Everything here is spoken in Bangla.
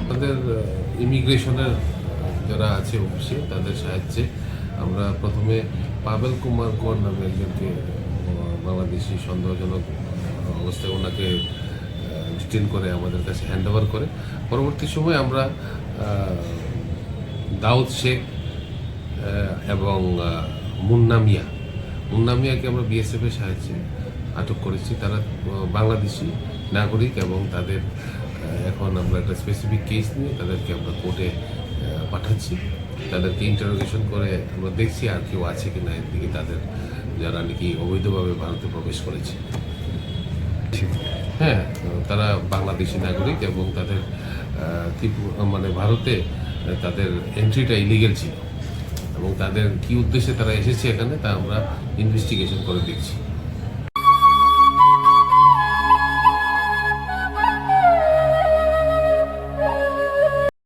আমাদের ইমিগ্রেশনের যারা আছে অফিসে তাদের সাহায্যে আমরা প্রথমে পাবেল কুমার কর নামে একজনকে বাংলাদেশি সন্দেহজনক অবস্থায় ওনাকে ডিটেন করে আমাদের কাছে হ্যান্ড ওভার করে। পরবর্তী সময় আমরা দাউদ শেখ এবং মুন্না মিয়াকে আমরা বিএসএফের সাহায্যে আটক করেছি। তারা বাংলাদেশি নাগরিক এবং তাদের এখন আমরা একটা স্পেসিফিক কেস নিয়ে তাদেরকে আমরা কোর্টে পাঠাচ্ছি। তাদেরকে ইন্টারোগেশন করে আমরা দেখছি আর কেউ আছে কি না এদিকে তাদের যারা নাকি অবৈধভাবে ভারতে প্রবেশ করেছে। হ্যাঁ, তারা বাংলাদেশি নাগরিক এবং তাদের মানে ভারতে তাদের এন্ট্রিটা ইলিগেল ছিল এবং তাদের কি উদ্দেশ্যে তারা এসেছে এখানে তা আমরা ইনভেস্টিগেশন করে দেখছি।